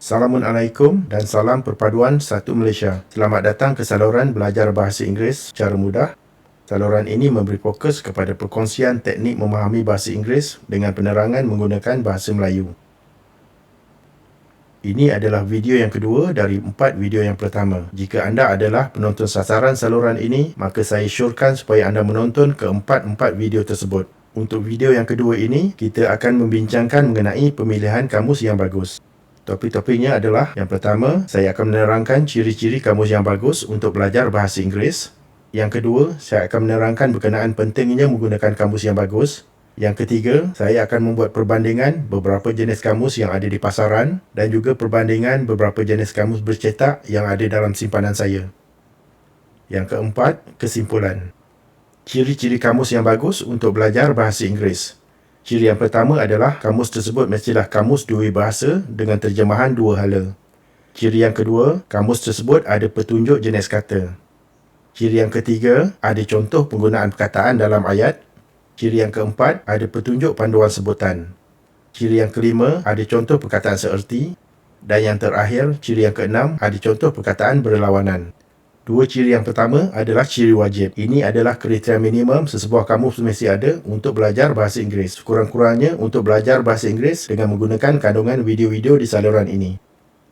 Assalamualaikum dan salam perpaduan satu Malaysia. Selamat datang ke saluran belajar bahasa Inggeris secara mudah. Saluran ini memberi fokus kepada perkongsian teknik memahami bahasa Inggeris dengan penerangan menggunakan bahasa Melayu. Ini adalah video yang kedua dari 4 video yang pertama. Jika anda adalah penonton sasaran saluran ini, maka saya syorkan supaya anda menonton keempat-empat video tersebut. Untuk video yang kedua ini, kita akan membincangkan mengenai pemilihan kamus yang bagus. Topik-topiknya adalah, yang pertama, saya akan menerangkan ciri-ciri kamus yang bagus untuk belajar bahasa Inggeris. Yang kedua, saya akan menerangkan berkenaan pentingnya menggunakan kamus yang bagus. Yang ketiga, saya akan membuat perbandingan beberapa jenis kamus yang ada di pasaran dan juga perbandingan beberapa jenis kamus bercetak yang ada dalam simpanan saya. Yang keempat, kesimpulan. Ciri-ciri kamus yang bagus untuk belajar bahasa Inggeris. Ciri yang pertama adalah kamus tersebut mestilah kamus dua bahasa dengan terjemahan dua hala. Ciri yang kedua, kamus tersebut ada petunjuk jenis kata. Ciri yang ketiga, ada contoh penggunaan perkataan dalam ayat. Ciri yang keempat, ada petunjuk panduan sebutan. Ciri yang kelima, ada contoh perkataan seerti. Dan yang terakhir, ciri yang keenam, ada contoh perkataan berlawanan. Dua ciri yang pertama adalah ciri wajib. Ini adalah kriteria minimum sesebuah kamus mesti ada untuk belajar bahasa Inggeris. Kurang-kurangnya untuk belajar bahasa Inggeris dengan menggunakan kandungan video-video di saluran ini.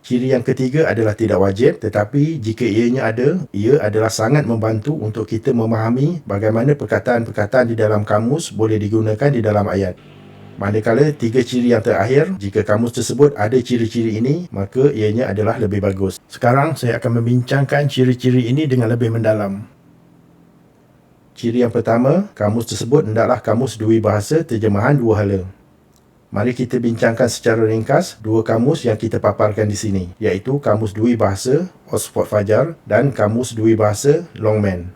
Ciri yang ketiga adalah tidak wajib, tetapi jika ianya ada, ia adalah sangat membantu untuk kita memahami bagaimana perkataan-perkataan di dalam kamus boleh digunakan di dalam ayat. Manakala tiga ciri yang terakhir, jika kamus tersebut ada ciri-ciri ini, maka ianya adalah lebih bagus. Sekarang saya akan membincangkan ciri-ciri ini dengan lebih mendalam. Ciri yang pertama, kamus tersebut hendaklah kamus dua bahasa terjemahan dua hala. Mari kita bincangkan secara ringkas dua kamus yang kita paparkan di sini, iaitu kamus dua bahasa Oxford Fajar dan kamus dua bahasa Longman.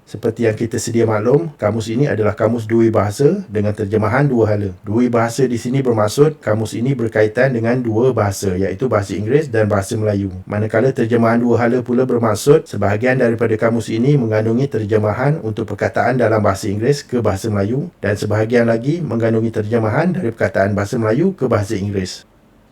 Seperti yang kita sedia maklum, kamus ini adalah kamus dua bahasa dengan terjemahan dua hala. Dua bahasa di sini bermaksud kamus ini berkaitan dengan dua bahasa, iaitu bahasa Inggeris dan bahasa Melayu. Manakala terjemahan dua hala pula bermaksud sebahagian daripada kamus ini mengandungi terjemahan untuk perkataan dalam bahasa Inggeris ke bahasa Melayu dan sebahagian lagi mengandungi terjemahan dari perkataan bahasa Melayu ke bahasa Inggeris.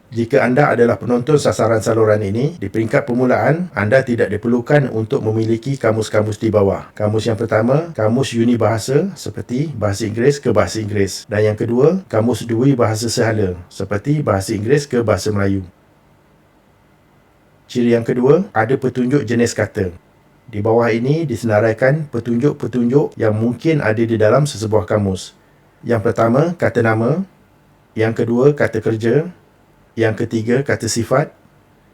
Jika anda adalah penonton sasaran saluran ini, di peringkat permulaan, anda tidak diperlukan untuk memiliki kamus-kamus di bawah. Kamus yang pertama, kamus unibahasa seperti bahasa Inggeris ke bahasa Inggeris. Dan yang kedua, kamus dua bahasa sehala seperti bahasa Inggeris ke bahasa Melayu. Ciri yang kedua, ada petunjuk jenis kata. Di bawah ini disenaraikan petunjuk-petunjuk yang mungkin ada di dalam sesebuah kamus. Yang pertama, kata nama. Yang kedua, kata kerja. Yang ketiga, kata sifat.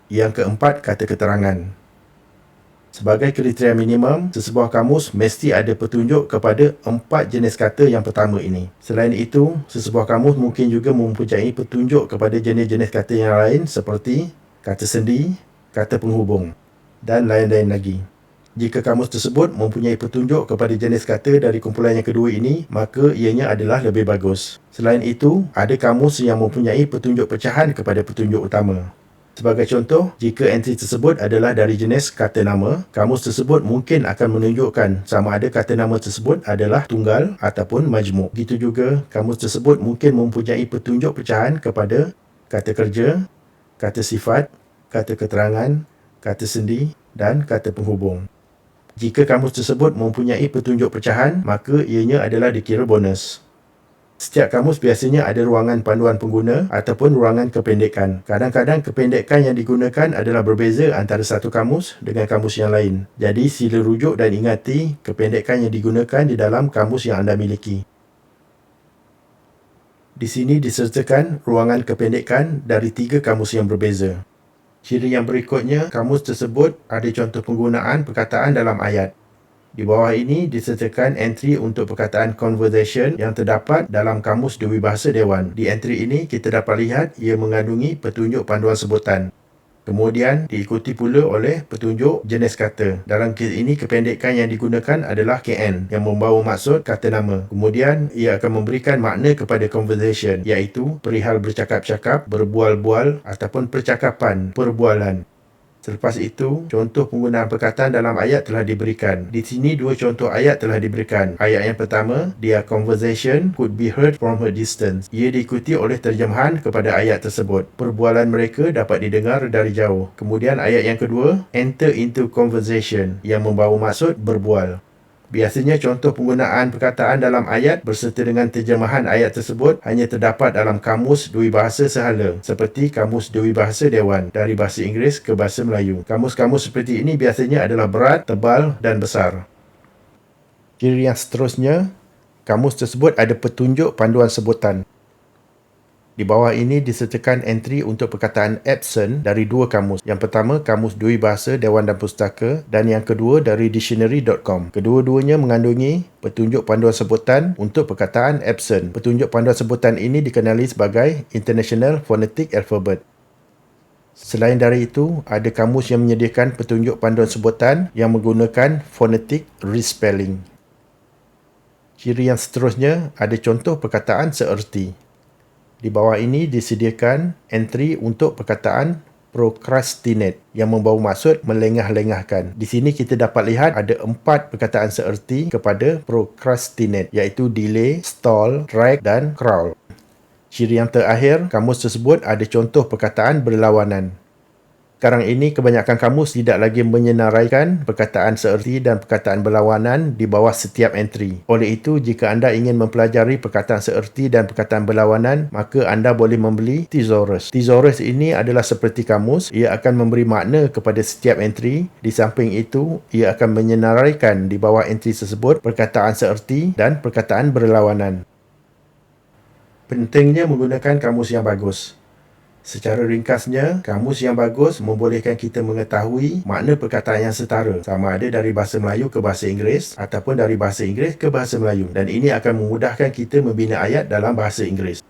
Yang keempat, kata keterangan. Sebagai kriteria minimum, sesebuah kamus mesti ada petunjuk kepada 4 jenis kata yang pertama ini. Selain itu, sesebuah kamus mungkin juga mempunyai petunjuk kepada jenis-jenis kata yang lain seperti kata sendi, kata penghubung, dan lain-lain lagi. Jika kamus tersebut mempunyai petunjuk kepada jenis kata dari kumpulan yang kedua ini, maka ianya adalah lebih bagus. Selain itu, ada kamus yang mempunyai petunjuk pecahan kepada petunjuk utama. Sebagai contoh, jika entry tersebut adalah dari jenis kata nama, kamus tersebut mungkin akan menunjukkan sama ada kata nama tersebut adalah tunggal ataupun majmuk. Begitu juga, kamus tersebut mungkin mempunyai petunjuk pecahan kepada kata kerja, kata sifat, kata keterangan, kata sendi, dan kata penghubung. Jika kamus tersebut mempunyai petunjuk pecahan, maka ianya adalah dikira bonus. Setiap kamus biasanya ada ruangan panduan pengguna ataupun ruangan kependekan. Kadang-kadang kependekan yang digunakan adalah berbeza antara satu kamus dengan kamus yang lain. Jadi sila rujuk dan ingati kependekan yang digunakan di dalam kamus yang anda miliki. Di sini disertakan ruangan kependekan dari 3 kamus yang berbeza. Ciri yang berikutnya, kamus tersebut ada contoh penggunaan perkataan dalam ayat. Di bawah ini disertakan entry untuk perkataan conversation yang terdapat dalam kamus dua bahasa Dewan. Di entry ini kita dapat lihat ia mengandungi petunjuk panduan sebutan. Kemudian diikuti pula oleh petunjuk jenis kata. Dalam kes ini kependekan yang digunakan adalah KN yang membawa maksud kata nama. Kemudian ia akan memberikan makna kepada conversation, iaitu perihal bercakap-cakap, berbual-bual ataupun percakapan, perbualan. Selepas itu, contoh penggunaan perkataan dalam ayat telah diberikan. Di sini dua contoh ayat telah diberikan. Ayat yang pertama, their conversation could be heard from a distance. Ia diikuti oleh terjemahan kepada ayat tersebut. Perbualan mereka dapat didengar dari jauh. Kemudian ayat yang kedua, enter into conversation, yang membawa maksud berbual. Biasanya contoh penggunaan perkataan dalam ayat berserta dengan terjemahan ayat tersebut hanya terdapat dalam Kamus Dui Bahasa Sehala, seperti Kamus Dui Bahasa Dewan dari bahasa Inggeris ke bahasa Melayu. Kamus-kamus seperti ini biasanya adalah berat, tebal dan besar. Ciri yang seterusnya, kamus tersebut ada petunjuk panduan sebutan. Di bawah ini disertakan entry untuk perkataan absent dari dua kamus. Yang pertama, Kamus Dui Bahasa Dewan dan Pustaka, dan yang kedua dari dictionary.com. Kedua-duanya mengandungi petunjuk panduan sebutan untuk perkataan absent. Petunjuk panduan sebutan ini dikenali sebagai International Phonetic Alphabet. Selain dari itu, ada kamus yang menyediakan petunjuk panduan sebutan yang menggunakan phonetic respelling. Ciri yang seterusnya, ada contoh perkataan seerti. Di bawah ini disediakan entry untuk perkataan procrastinate yang membawa maksud melengah-lengahkan. Di sini kita dapat lihat ada 4 perkataan seerti kepada procrastinate, iaitu delay, stall, drag dan crawl. Ciri yang terakhir, kamus tersebut ada contoh perkataan berlawanan. Sekarang ini kebanyakan kamus tidak lagi menyenaraikan perkataan seerti dan perkataan berlawanan di bawah setiap entry. Oleh itu, jika anda ingin mempelajari perkataan seerti dan perkataan berlawanan, maka anda boleh membeli Thesaurus. Thesaurus ini adalah seperti kamus, ia akan memberi makna kepada setiap entry. Di samping itu, ia akan menyenaraikan di bawah entry tersebut perkataan seerti dan perkataan berlawanan. Pentingnya menggunakan kamus yang bagus. Secara ringkasnya, kamus yang bagus membolehkan kita mengetahui makna perkataan yang setara, sama ada dari bahasa Melayu ke bahasa Inggeris ataupun dari bahasa Inggeris ke bahasa Melayu, dan ini akan memudahkan kita membina ayat dalam bahasa Inggeris.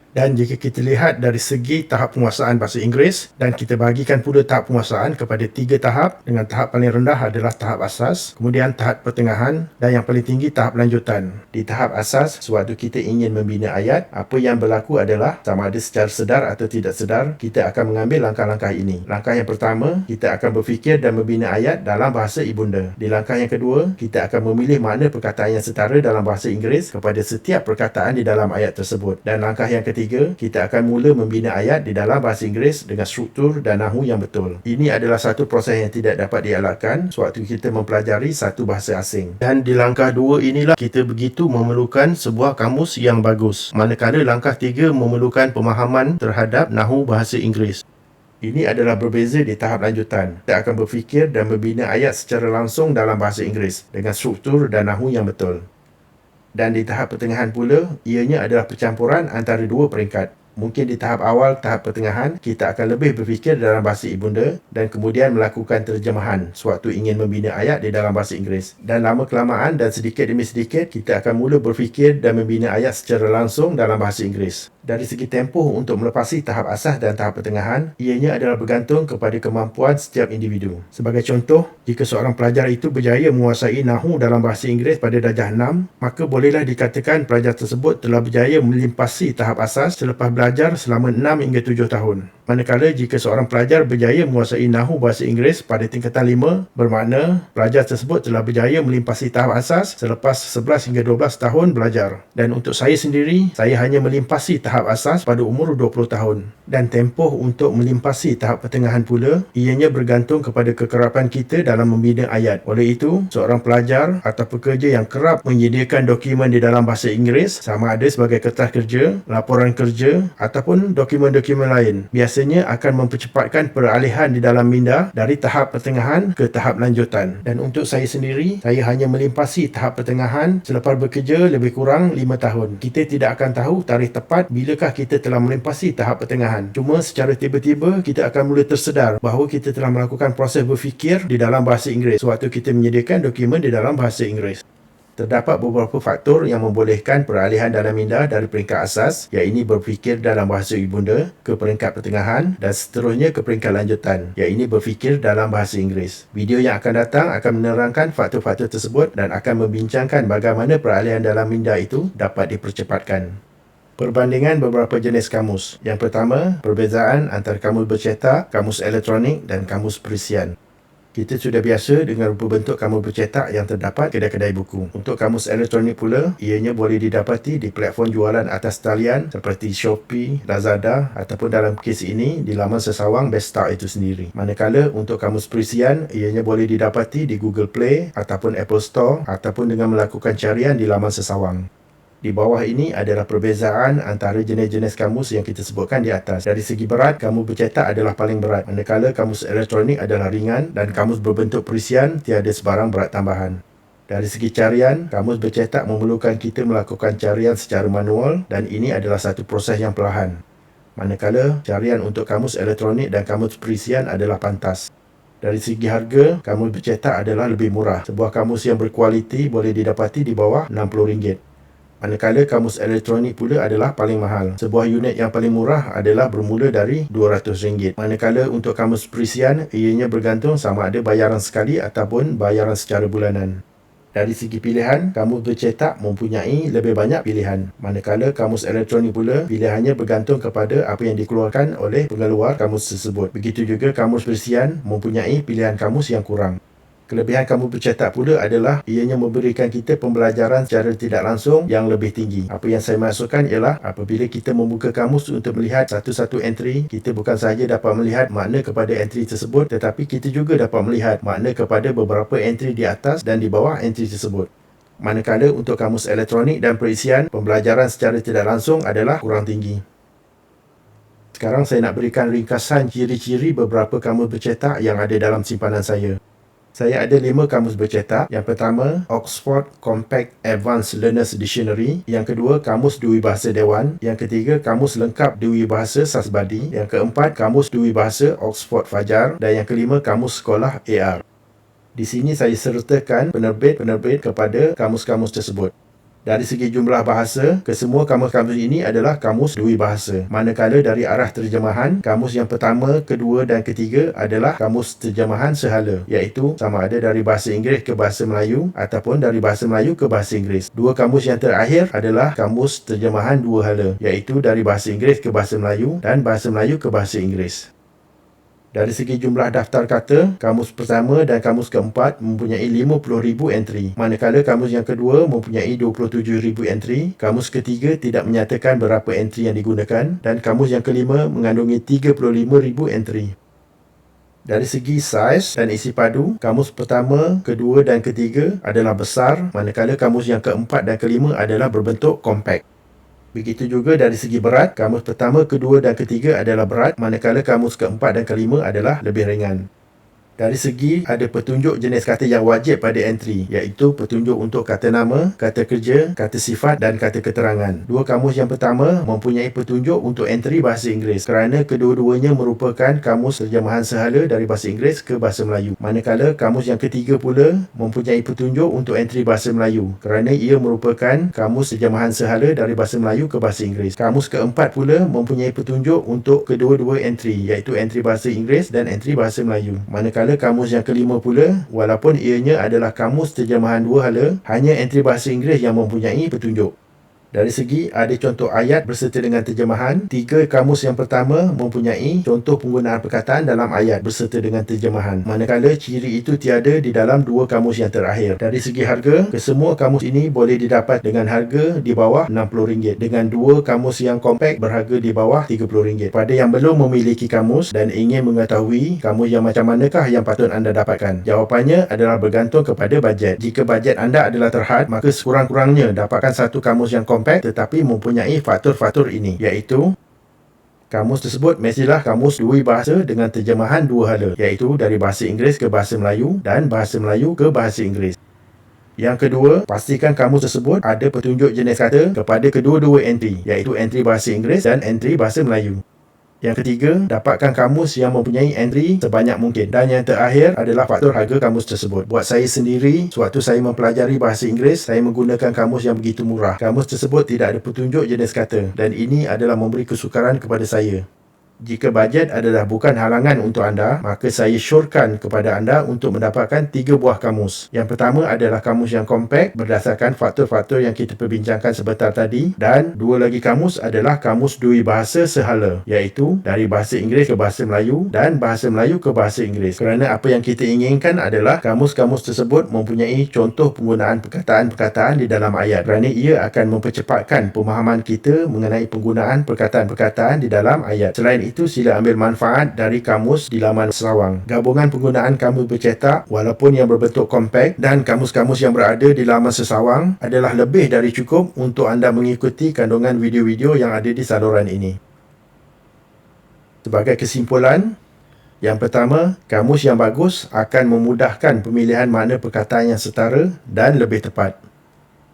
Dan jika kita lihat dari segi tahap penguasaan bahasa Inggeris, dan kita bahagikan pula tahap penguasaan kepada 3 tahap, dengan tahap paling rendah adalah tahap asas, kemudian tahap pertengahan, dan yang paling tinggi tahap lanjutan. Di tahap asas, sewaktu kita ingin membina ayat, apa yang berlaku adalah sama ada secara sedar atau tidak sedar, kita akan mengambil langkah-langkah ini. Langkah yang pertama, kita akan berfikir dan membina ayat dalam bahasa ibunda. Di langkah yang kedua, kita akan memilih makna perkataan yang setara dalam bahasa Inggeris kepada setiap perkataan di dalam ayat tersebut. Dan langkah yang ketiga, kita akan mula membina ayat di dalam bahasa Inggeris dengan struktur dan nahu yang betul. Ini adalah satu proses yang tidak dapat dielakkan sewaktu kita mempelajari satu bahasa asing. Dan di langkah 2 inilah kita begitu memerlukan sebuah kamus yang bagus. Manakala langkah 3 memerlukan pemahaman terhadap nahu bahasa Inggeris. Ini adalah berbeza di tahap lanjutan. Kita akan berfikir dan membina ayat secara langsung dalam bahasa Inggeris dengan struktur dan nahu yang betul. Dan di tahap pertengahan pula, ianya adalah percampuran antara 2 peringkat. Mungkin di tahap awal, tahap pertengahan, kita akan lebih berfikir dalam bahasa ibunda dan kemudian melakukan terjemahan sewaktu ingin membina ayat di dalam bahasa Inggeris. Dan lama kelamaan dan sedikit demi sedikit, kita akan mula berfikir dan membina ayat secara langsung dalam bahasa Inggeris. Dari segi tempoh untuk melepasi tahap asas dan tahap pertengahan, ianya adalah bergantung kepada kemampuan setiap individu. Sebagai contoh, jika seorang pelajar itu berjaya menguasai nahu dalam bahasa Inggeris pada darjah 6, maka bolehlah dikatakan pelajar tersebut telah berjaya melimpasi tahap asas selepas belajar selama 6 hingga 7 tahun. Manakala jika seorang pelajar berjaya menguasai nahu bahasa Inggeris pada tingkatan 5, bermakna pelajar tersebut telah berjaya melimpasi tahap asas selepas 11 hingga 12 tahun belajar. Dan untuk saya sendiri, saya hanya melimpasi tahap asas pada umur 20 tahun. Dan tempoh untuk melimpasi tahap pertengahan pula, ianya bergantung kepada kekerapan kita dalam membina ayat. Oleh itu, seorang pelajar atau pekerja yang kerap menyediakan dokumen di dalam bahasa Inggeris, sama ada sebagai kertas kerja, laporan kerja ataupun dokumen-dokumen lain, biasanya akan mempercepatkan peralihan di dalam minda dari tahap pertengahan ke tahap lanjutan. Dan untuk saya sendiri, saya hanya melimpasi tahap pertengahan selepas bekerja lebih kurang 5 tahun. Kita tidak akan tahu tarikh tepat bilakah kita telah melimpasi tahap pertengahan. Cuma secara tiba-tiba kita akan mula tersedar bahawa kita telah melakukan proses berfikir di dalam bahasa Inggeris sewaktu kita menyediakan dokumen di dalam bahasa Inggeris. Terdapat beberapa faktor yang membolehkan peralihan dalam minda dari peringkat asas, iaitu berfikir dalam bahasa ibunda, ke peringkat pertengahan dan seterusnya ke peringkat lanjutan, iaitu berfikir dalam bahasa Inggeris. Video yang akan datang akan menerangkan faktor-faktor tersebut dan akan membincangkan bagaimana peralihan dalam minda itu dapat dipercepatkan. Perbandingan beberapa jenis kamus. Yang pertama, perbezaan antara kamus bercetak, kamus elektronik dan kamus perisian. Kita sudah biasa dengan rupa bentuk kamus bercetak yang terdapat kedai-kedai buku. Untuk kamus elektronik pula, ianya boleh didapati di platform jualan atas talian seperti Shopee, Lazada ataupun dalam kes ini di laman sesawang Besta itu sendiri. Manakala untuk kamus perisian, ianya boleh didapati di Google Play ataupun Apple Store ataupun dengan melakukan carian di laman sesawang. Di bawah ini adalah perbezaan antara jenis-jenis kamus yang kita sebutkan di atas. Dari segi berat, kamus bercetak adalah paling berat, manakala kamus elektronik adalah ringan dan kamus berbentuk perisian tiada sebarang berat tambahan. Dari segi carian, kamus bercetak memerlukan kita melakukan carian secara manual dan ini adalah satu proses yang perlahan. Manakala carian untuk kamus elektronik dan kamus perisian adalah pantas. Dari segi harga, kamus bercetak adalah lebih murah. Sebuah kamus yang berkualiti boleh didapati di bawah RM60. Manakala kamus elektronik pula adalah paling mahal. Sebuah unit yang paling murah adalah bermula dari RM200. Manakala untuk kamus perisian, ianya bergantung sama ada bayaran sekali ataupun bayaran secara bulanan. Dari segi pilihan, kamus bercetak mempunyai lebih banyak pilihan. Manakala kamus elektronik pula, pilihannya bergantung kepada apa yang dikeluarkan oleh pengeluar kamus tersebut. Begitu juga kamus perisian mempunyai pilihan kamus yang kurang. Kelebihan kamus bercetak pula adalah ianya memberikan kita pembelajaran secara tidak langsung yang lebih tinggi. Apa yang saya maksudkan ialah apabila kita membuka kamus untuk melihat satu-satu entry, kita bukan sahaja dapat melihat makna kepada entry tersebut, tetapi kita juga dapat melihat makna kepada beberapa entry di atas dan di bawah entry tersebut. Manakala untuk kamus elektronik dan perisian, pembelajaran secara tidak langsung adalah kurang tinggi. Sekarang saya nak berikan ringkasan ciri-ciri beberapa kamus bercetak yang ada dalam simpanan saya. Saya ada 5 kamus bercetak. Yang pertama, Oxford Compact Advanced Learners Dictionary. Yang kedua, Kamus Dui Bahasa Dewan. Yang ketiga, Kamus Lengkap Dui Bahasa Sasbadi. Yang keempat, Kamus Dui Bahasa Oxford Fajar. Dan yang kelima, Kamus Sekolah AR. Di sini saya sertakan penerbit-penerbit kepada kamus-kamus tersebut. Dari segi jumlah bahasa, kesemua kamus-kamus ini adalah kamus dui bahasa. Manakala dari arah terjemahan, kamus yang pertama, kedua dan ketiga adalah kamus terjemahan sehala, iaitu sama ada dari bahasa Inggeris ke bahasa Melayu ataupun dari bahasa Melayu ke bahasa Inggeris. Dua kamus yang terakhir adalah kamus terjemahan dua hala, iaitu dari bahasa Inggeris ke bahasa Melayu dan bahasa Melayu ke bahasa Inggeris. Dari segi jumlah daftar kata, kamus pertama dan kamus keempat mempunyai 50,000 entry. Manakala kamus yang kedua mempunyai 27,000 entry. Kamus ketiga tidak menyatakan berapa entry yang digunakan. Dan kamus yang kelima mengandungi 35,000 entry. Dari segi saiz dan isi padu, kamus pertama, kedua dan ketiga adalah besar. Manakala kamus yang keempat dan kelima adalah berbentuk compact. Begitu juga dari segi berat, kamus pertama, kedua dan ketiga adalah berat, manakala kamus keempat dan kelima adalah lebih ringan. Dari segi ada petunjuk jenis kata yang wajib pada entry, iaitu petunjuk untuk kata nama, kata kerja, kata sifat dan kata keterangan. Dua kamus yang pertama mempunyai petunjuk untuk entry bahasa Inggeris kerana kedua-duanya merupakan kamus terjemahan sehala dari bahasa Inggeris ke bahasa Melayu. Manakala kamus yang ketiga pula mempunyai petunjuk untuk entry bahasa Melayu kerana ia merupakan kamus terjemahan sehala dari bahasa Melayu ke bahasa Inggeris. Kamus keempat pula mempunyai petunjuk untuk kedua-dua entry, iaitu entry bahasa Inggeris dan entry bahasa Melayu. Manakala kamus yang kelima pula, walaupun ianya adalah kamus terjemahan dua hala, hanya entry bahasa Inggeris yang mempunyai petunjuk. Dari segi ada contoh ayat berserta dengan terjemahan, tiga kamus yang pertama mempunyai contoh penggunaan perkataan dalam ayat berserta dengan terjemahan, manakala ciri itu tiada di dalam dua kamus yang terakhir. Dari segi harga, kesemua kamus ini boleh didapat dengan harga di bawah RM60, dengan dua kamus yang compact berharga di bawah RM30. Pada yang belum memiliki kamus dan ingin mengetahui kamus yang macam manakah yang patut anda dapatkan, jawapannya adalah bergantung kepada bajet. Jika bajet anda adalah terhad, maka sekurang-kurangnya dapatkan satu kamus yang compact tetapi mempunyai faktor-faktor ini, iaitu kamus tersebut mestilah kamus dui bahasa dengan terjemahan dua hala, iaitu dari bahasa Inggeris ke bahasa Melayu dan bahasa Melayu ke bahasa Inggeris. Yang kedua, pastikan kamus tersebut ada petunjuk jenis kata kepada kedua-dua entry, iaitu entry bahasa Inggeris dan entry bahasa Melayu. Yang ketiga, dapatkan kamus yang mempunyai entry sebanyak mungkin. Dan yang terakhir adalah faktor harga kamus tersebut. Buat saya sendiri, sewaktu saya mempelajari bahasa Inggeris, saya menggunakan kamus yang begitu murah. Kamus tersebut tidak ada petunjuk jenis kata dan ini adalah memberi kesukaran kepada saya. Jika bajet adalah bukan halangan untuk anda, maka saya syorkan kepada anda untuk mendapatkan 3 buah kamus. Yang pertama adalah kamus yang kompak berdasarkan faktor-faktor yang kita perbincangkan sebentar tadi, dan 2 lagi kamus adalah kamus dui bahasa sehala, iaitu dari bahasa Inggeris ke bahasa Melayu dan bahasa Melayu ke bahasa Inggeris. Kerana apa yang kita inginkan adalah kamus-kamus tersebut mempunyai contoh penggunaan perkataan-perkataan di dalam ayat, kerana ia akan mempercepatkan pemahaman kita mengenai penggunaan perkataan-perkataan di dalam ayat. Selain itu, sila ambil manfaat dari kamus di laman Sarawang. Gabungan penggunaan kamus bercetak walaupun yang berbentuk kompak dan kamus-kamus yang berada di laman Sesawang adalah lebih dari cukup untuk anda mengikuti kandungan video-video yang ada di saluran ini. Sebagai kesimpulan, yang pertama, kamus yang bagus akan memudahkan pemilihan makna perkataan yang setara dan lebih tepat.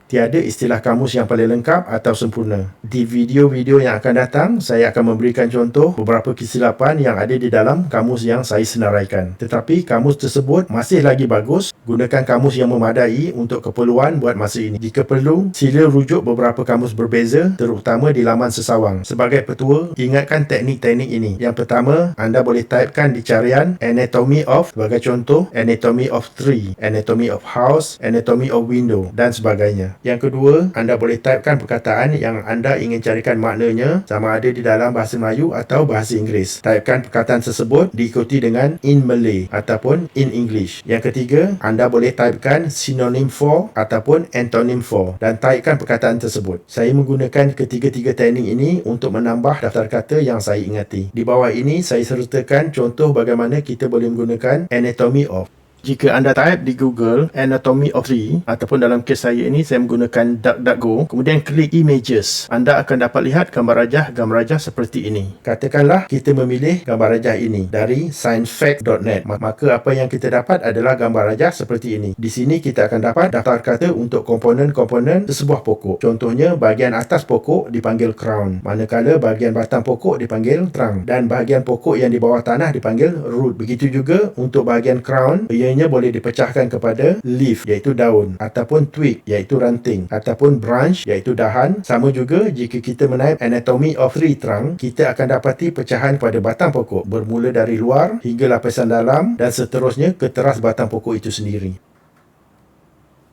Tiada istilah kamus yang paling lengkap atau sempurna. Di video-video yang akan datang, saya akan memberikan contoh beberapa kesilapan yang ada di dalam kamus yang saya senaraikan. Tetapi kamus tersebut masih lagi bagus. Gunakan kamus yang memadai untuk keperluan buat masa ini. Jika perlu, sila rujuk beberapa kamus berbeza, terutama di laman Sesawang. Sebagai petua, ingatkan teknik-teknik ini. Yang pertama, anda boleh typekan di carian anatomy of, sebagai contoh, anatomy of tree, anatomy of house, anatomy of window, dan sebagainya. Yang kedua, anda boleh typekan perkataan yang anda ingin carikan maknanya, sama ada di dalam bahasa Melayu atau bahasa Inggeris. Typekan perkataan tersebut diikuti dengan in Malay ataupun in English. Yang ketiga, anda boleh typekan synonym for ataupun antonym for dan typekan perkataan tersebut. Saya menggunakan ketiga-tiga teknik ini untuk menambah daftar kata yang saya ingati. Di bawah ini, saya sertakan contoh bagaimana kita boleh menggunakan anatomy of. Jika anda type di Google anatomy of tree, ataupun dalam kes saya ini saya menggunakan DuckDuckGo, kemudian klik images, anda akan dapat lihat gambar rajah seperti ini. Katakanlah kita memilih gambar rajah ini dari sciencefact.net, maka apa yang kita dapat adalah gambar rajah seperti ini. Di sini kita akan dapat daftar kata untuk komponen-komponen sesebuah pokok. Contohnya, bahagian atas pokok dipanggil crown, manakala bahagian batang pokok dipanggil trunk, dan bahagian pokok yang di bawah tanah dipanggil root. Begitu juga untuk bahagian crown, ianya boleh dipecahkan kepada leaf, iaitu daun, ataupun twig, iaitu ranting, ataupun branch, iaitu dahan. Sama juga jika kita menaip anatomy of tree trunk, kita akan dapati pecahan pada batang pokok bermula dari luar hingga lapisan dalam dan seterusnya ke teras batang pokok itu sendiri.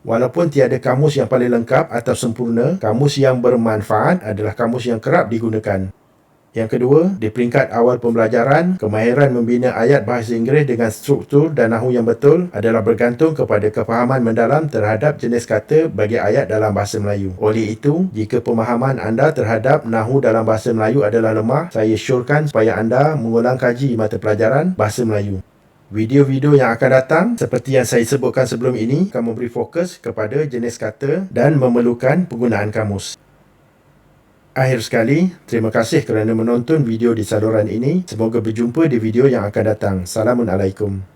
Walaupun tiada kamus yang paling lengkap atau sempurna, kamus yang bermanfaat adalah kamus yang kerap digunakan. Yang kedua, di peringkat awal pembelajaran, kemahiran membina ayat bahasa Inggeris dengan struktur dan nahu yang betul adalah bergantung kepada kefahaman mendalam terhadap jenis kata bagi ayat dalam bahasa Melayu. Oleh itu, jika pemahaman anda terhadap nahu dalam bahasa Melayu adalah lemah, saya syorkan supaya anda mengulang kaji mata pelajaran bahasa Melayu. Video-video yang akan datang, seperti yang saya sebutkan sebelum ini, akan memberi fokus kepada jenis kata dan memerlukan penggunaan kamus. Akhir sekali, terima kasih kerana menonton video di saluran ini. Semoga berjumpa di video yang akan datang. Assalamualaikum.